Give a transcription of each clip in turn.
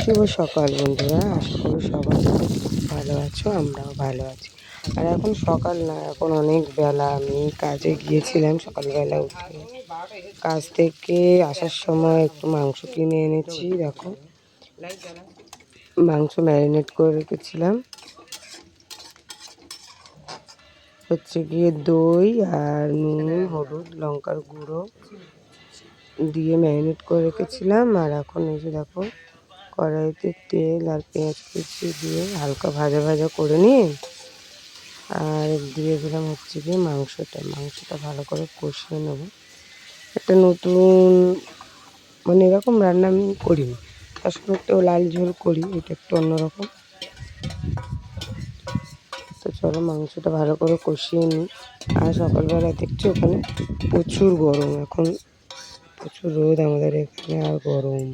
শুভ সকাল বন্ধুরা, আশা করি সবাই ভালো আছো, আমরাও ভালো আছি। আর এখন সকাল না, এখন অনেক বেলা। আমি কাজে গিয়েছিলাম সকালবেলা উঠে। কাজ থেকে আসার সময় একটু মাংস কিনে এনেছি। দেখো, মাংস ম্যারিনেট করে রেখেছিলাম। হচ্ছে গিয়ে দই আর নুন, হলুদ, লঙ্কার গুঁড়ো দিয়ে ম্যারিনেট করে রেখেছিলাম। আর এখন এই যে দেখো, কড়াইতে তেল আর পেঁয়াজ কুচি দিয়ে হালকা ভাজা ভাজা করে নিয়ে আর দিয়ে দিলাম হচ্ছে গিয়ে মাংসটা ভালো করে কষিয়ে নেব। একটা নতুন মানে এরকম রান্না আমি করিনি, তার সঙ্গে একটু লাল ঝোল করি, এটা একটু অন্যরকম। তো চলো মাংসটা ভালো করে কষিয়ে নিই। আর সকালবেলা দেখছি ওখানে প্রচুর গরম, এখন প্রচুর রোদ আমাদের এখানে আর গরম।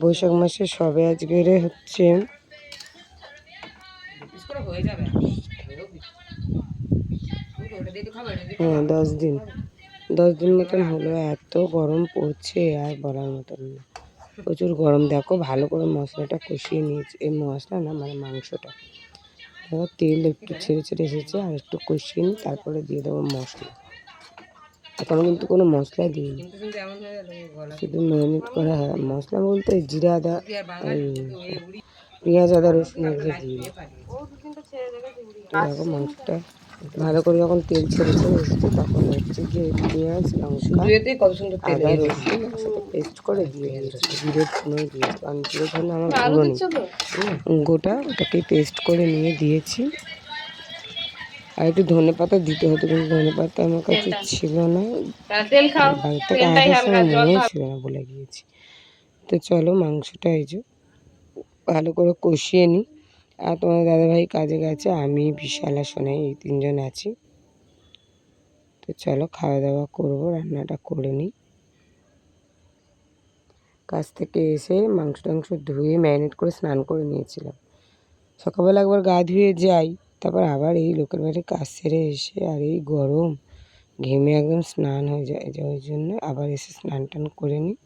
বৈশাখ মাসে সবে আজকের হচ্ছে হ্যাঁ 10 দিন মতন হলো। এত গরম পড়ছে আর বলার মতন না, প্রচুর গরম। দেখো ভালো করে মশলাটা কষিয়ে নিয়েছি, এই মশলা না মানে মাংসটা। দেখো তেল একটু ছেড়ে ছেড়ে এসেছে, আর একটু কষিয়ে নিই, তারপরে দিয়ে দেবো মশলা। এখন কিন্তু কোনো মশলা দিইনি, শুধু ম্যারিনেট করা মশলা বলতে জিরা, আদা, পেঁয়াজ, আদা, রসুন এগুলো দিই। দেখো মাংসটা ভালো করে যখন তেল ছেড়ে ছেড়ে এসেছে, তখন হচ্ছে যে পেঁয়াজ, লঙ্কা, আদা, রসুন একসাথে পেস্ট করে দিয়ে দিয়েছি। জিরের ধুনোই দিয়েছি, কারণ জিরের ধুনো আমার গুঁড়ো নেই, গোটা ওটাকে পেস্ট করে নিয়ে দিয়েছি। আর একটু ধনে পাতা দিতে হতো, কিন্তু ধনে পাতা আমার কাছে ছিল না, বাড়ি থেকে আসার সময় মনেই ছিল না, বলে গিয়েছি। তো চলো মাংসটা এই যে ভালো করে কষিয়ে নিই। আর তোমার দাদাভাই কাজে গেছে, আমি বিশাল আর সোনাই এই 3 জন আছি। তো চলো খাওয়া দাওয়া করবো, রান্নাটা করে নিই। কাজ থেকে এসে মাংস টাংস ধুয়ে ম্যারিনেট করে স্নান করে নিয়েছিলাম। সকালবেলা একবার গা ধুয়ে যাই, তারপর আবার এই লোকের বাড়ি কাজ সেরে এসে আর এই গরম ঘেমে একদম স্নান হয়ে যায়, ওই জন্য আবার এসে স্নান টান করে নিই।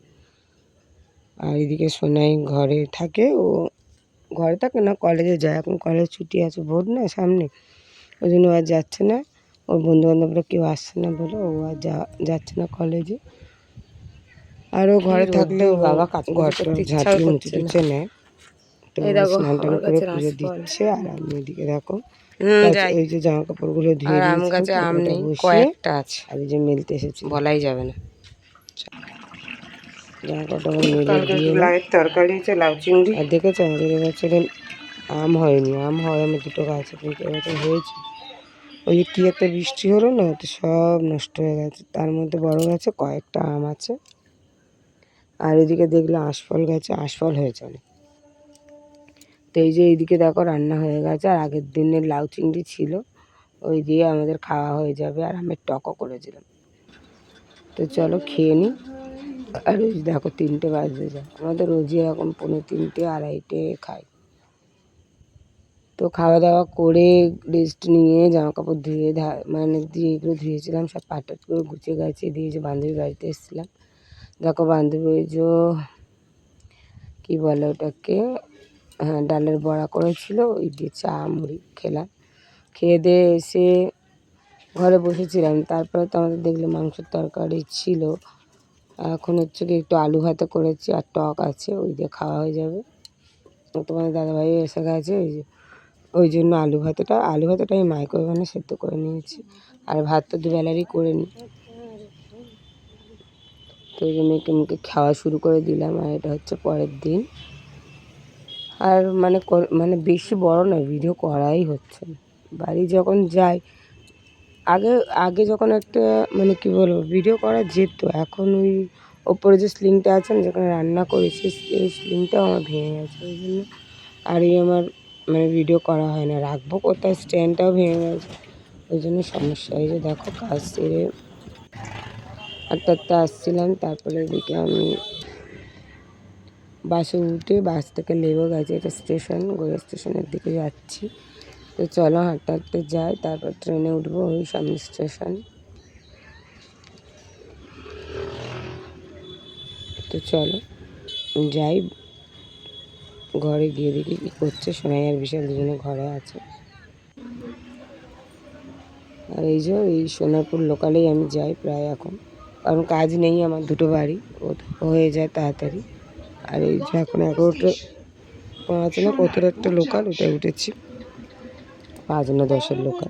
আর এদিকে সোনাই ঘরে থাকে, ও ঘরে থাকে না, কলেজে যায়। এখন কলেজ ছুটি আছে, ভোর না সামনে, ওই জন্য আর যাচ্ছে না। ওর বন্ধুবান্ধবরা কেউ আসছে না বলে ও আর যাচ্ছে না কলেজে। আর ও ঘরে থাকলেও বাবা ঘরটা ঝাঁটিয়ে মুছে নেয়। তো স্নান টান করে পুজো দিচ্ছে, আর আমি এদিকে দেখো এই যে জামা কাপড়গুলো ধুয়ে দিয়েছি, আম নেই, কয়েকটা আছে, আর এই যে মেলতে এসেছি, বলাই যাবে না। জামা কাপড় মেলে দিয়ে তরকারি হচ্ছে লাউ চিংড়ি। আর দেখেছো আমাদের এবছরে আম হয়নি, আম হয় আমার 2টো গাছে, কিন্তু এবছর হয়েছে। ওই যে কী একটা বৃষ্টি হলো না, তো সব নষ্ট হয়ে গেছে। তার মধ্যে বড় গাছে কয়েকটা আম আছে, আর এদিকে দেখলে আশফল গাছে আশফল হয়েছে অনেক। তো এই যে এইদিকে দেখো রান্না হয়ে গেছে, আর আগের দিনের লাউ চিংড়ি ছিল, ওই দিয়ে আমাদের খাওয়া হয়ে যাবে। আর আমের টকও করেছিলাম। তো চলো খেয়ে নিই। আর ওই দেখো 3টে বাজতে যায়, আমাদের রোজই এরকম 2:45, 2:30 খাই। তো খাওয়া দাওয়া করে রেস্ট নিয়ে জামা কাপড় ধুয়ে মানে দিয়ে এগুলো ধুয়েছিলাম, সব পাটাট করে গুছিয়ে গাছিয়ে দিয়ে যে বান্ধবীর বাড়িতে এসেছিলাম। দেখো বান্ধবী ওই যে কী বলে ওটাকে, হ্যাঁ ডালের বড়া করেছিল, ওই দিয়ে চা মুড়ি খেলাম। খেয়ে দিয়ে এসে ঘরে বসেছিলাম। তারপরে তো আমাদের দেখলে মাংসের তরকারি ছিল, এখন হচ্ছে কি একটু আলু ভাতে করেছি, আর টক আছে, ওই দিয়ে খাওয়া হয়ে যাবে। তোমাদের দাদাভাই এসে গেছে, ওই জন্য আলু ভাতেটা আমি মাইক্রোওভেনে সেদ্ধ করে নিয়েছি। আর ভাত তো দুবেলারই করে নিই। তো ওই জন্য মেয়েকে খাওয়া শুরু করে দিলাম। আর এটা হচ্ছে পরের দিন। আর মানে বেশি বড় না, ভিডিও করাই হচ্ছে না। বাড়ি যখন যাই, আগে যখন একটা মানে কী বলবো ভিডিও করা যেত, এখন ওই ওপরে যে স্লিংটা আছে না, যেখানে রান্না করেছি, এই স্লিংটাও আমার ভেঙে গেছে, ওই জন্য আর আমার মানে ভিডিও করা হয় না। রাখবো কোথায়, স্ট্যান্ডটাও ভেঙে গেছে, ওই জন্য সমস্যা। এই যে দেখো কাজ সেরে 8টা আসছিলাম, তারপরে এদিকে আমি বাসে উঠে বাস থেকে নেমে গেছে, এটা স্টেশন, গড়িয়া স্টেশনের দিকে যাচ্ছি। তো চলো হাঁটতে হাঁটতে যাই, তারপর ট্রেনে উঠবো ওই সামনে স্টেশন। তো চলো যাই, ঘরে গিয়ে দেখি কী করছে। সোনাই আর বিশাল দুজনে ঘরে আছে। আর এই যে এই সোনারপুর লোকালেই আমি যাই প্রায় এখন, কারণ কাজ নেই আমার, দুটো বাড়ি হয়ে যায় তাড়াতাড়ি। আর এই যে এখন 11টা 5 না কতটা একটা লোকাল, ওটাই উঠেছি, 5 না 10-এর লোকাল।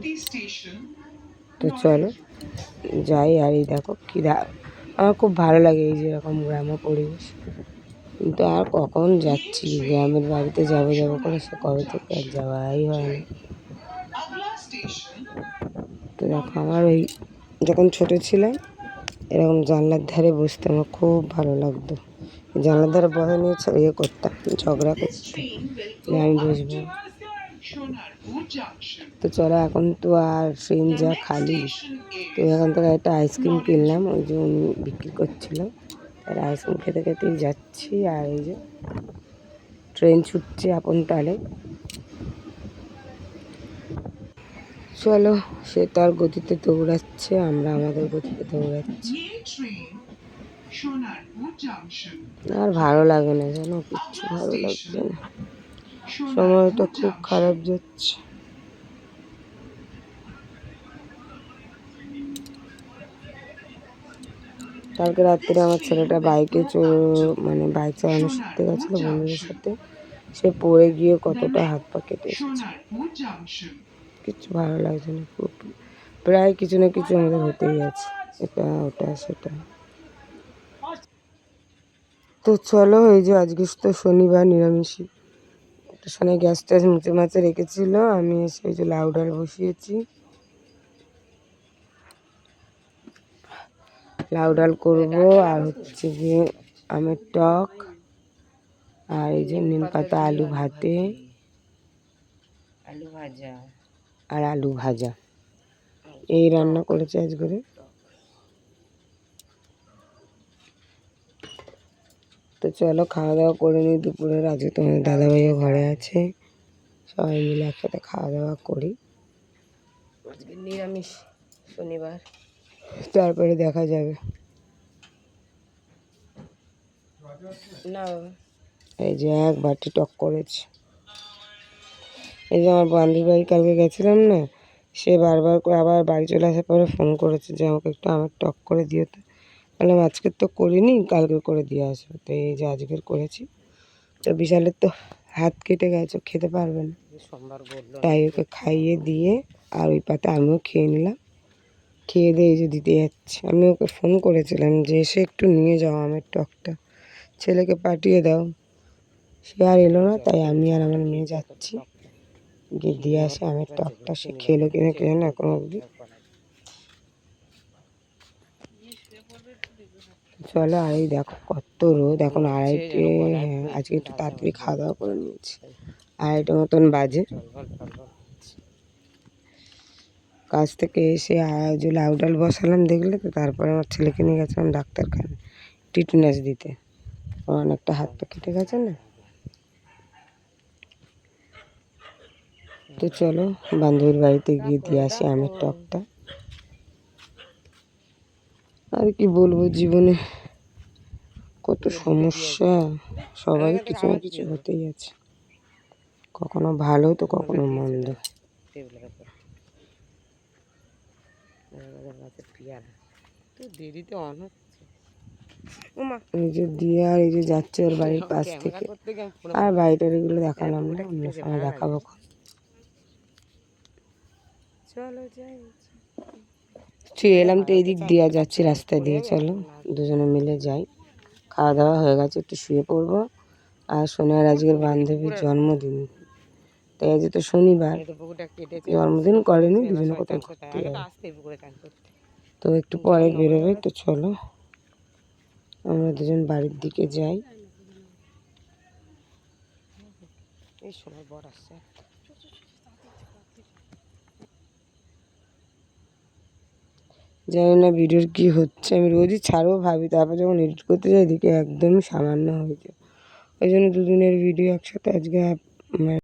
তো চলো যাই। আর এই দেখো কি আমার খুব ভালো লাগে এই যে এরকম গ্রাম্য পরিবেশ, কিন্তু আর কখন যাচ্ছি, গ্রামের বাড়িতে যাবো করে সে কবে থেকে আর যাওয়াই হয়নি। তো দেখো আমার ওই যখন ছোট ছিলাম এরকম জানলার ধারে বসতে আমার খুব ভালো লাগতো। জানলার ধারে বসে নিয়ে ইয়ে করতাম, ঝগড়া করতাম যে আমি বসবো। তো চলো এখন তো আর ট্রেন যা খালি, তো এখান থেকে একটা আইসক্রিম কিনলাম, ওই যে উনি বিক্রি করছিল, আর আইসক্রিম খেতে খেতেই যাচ্ছি। আর এই যে ট্রেন ছুটছে আপন তালে। চলো, সে তার গতিতে দৌড়াচ্ছে, আমরা আমাদের গতিতে দৌড়াচ্ছি। আর ভালো লাগে না জানো, কিচ্ছু ভালো লাগছে না, সময়টা খুব খারাপ যাচ্ছে। কালকে রাত্রে আমার ছেলেটা বাইকে মানে বাইক চালানো শিখতে গেছিলো বন্ধুদের সাথে, সে পড়ে গিয়ে কতটা হাত পা কেটে এসেছে। কিচ্ছু ভালো লাগছে না, প্রায় কিছু না কিছু আমাদের হতেই আছে, এটা ওটা সেটা। তো চলো, এই যে আজকে তো শনিবার, নিরামিষই। একটা সময় গ্যাস ট্যাস মুছে মাছে রেখেছিল, আমি এসে ওই যে লাউ ডাল বসিয়েছি, লাউ ডাল করবো। আর হচ্ছে গিয়ে আমের টক, আর এই যে নিম পাতা আলু ভাতে, আলু ভাজা, আর আলু ভাজা, এই রান্না করেছে আজ করে। তো চলো খাওয়া দাওয়া করে নিই দুপুরের। আজকে তোমাদের দাদাভাইও ঘরে আছে, সবাই মিলে একসাথে খাওয়া দাওয়া করি। আজকে নিরামিষ শনিবার, তারপরে দেখা যাবে। না এই যে এক বাটি টক করেছে। এই যে আমার বান্ধবীর বাড়ি কালকে গেছিলাম না, সে বারবার করে আবার বাড়ি চলে আসার পরে ফোন করেছে যে আমাকে একটু আমার টক করে দিও। তো বললাম আজকের তো করিনি, কালকে করে দিয়ে আসবো। তো এই যে আজকের করেছি। তো বিশালের তো হাত কেটে গেছে, খেতে পারবে না, তাই ওকে খাইয়ে দিয়ে আর ওই পাতে আমিও খেয়ে নিলাম। খেয়ে দিয়ে এই যে দিতে যাচ্ছে। আমি ওকে ফোন করেছিলাম যে এসে একটু নিয়ে যাও আমের টকটা, ছেলেকে পাঠিয়ে দাও, সে আর এলো না, তাই আমি আর আমার মেয়ে যাচ্ছি, গিয়ে দিয়ে আসে আমের টকটা। সে খেলো কিনা কে জানে এখন অবধি। চলো, আর এই দেখো কত রোদ, এখন 2:30, হ্যাঁ আজকে একটু তাড়াতাড়ি খাওয়া দাওয়া করে নিয়েছি, 2:30 মতন বাজে। কাজ থেকে এসে যে লাউ ডাল বসালাম দেখলে তো, তারপরে আমার ছেলেকে নিয়ে গেছিলাম ডাক্তারখানায় টিটেনাস দিতে, অনেকটা হাত পা কেটে গেছে না। তো চলো বান্ধবীর বাড়িতে গিয়ে দিয়ে আসি আমের টকটা। আর কি বলবো, জীবনে কত সমস্যা, সবারই কিছু না কিছু হতেই আছে, কখনো ভালো তো কখনো মন্দ। এই যে দিয়ে আর এই যে যাচ্ছে ওর বাড়ির পাশ থেকে, আর বাড়িটার এগুলো দেখালাম না, অন্য সময় দেখাবো। চলো যাই, এলাম তো এই দিক দিয়ে যাচ্ছি রাস্তা দিয়ে, চলো দুজনে মিলে যাই। খাওয়া দাওয়া হয়ে গেছে, একটু শুয়ে পড়বো। আর সোনার আজকের বান্ধবীর জন্মদিন, তাই আজ তো শনিবার, জন্মদিন করেনি, দুজনে কোথাও ঘুরতে যাবে, তো একটু পরে বেরোবে। তো চলো আমরা দুজন বাড়ির দিকে যাই। এই সময় বর আসছে, জানি না ভিডিওর কি হচ্ছে, আমি রোজই ছাড়বো ভাবি, তারপর যখন এডিট করতে যাই দিকে একদমই সামান্য হয়ে যায়, ওই জন্য দুদিনের ভিডিও একসাথে আজকে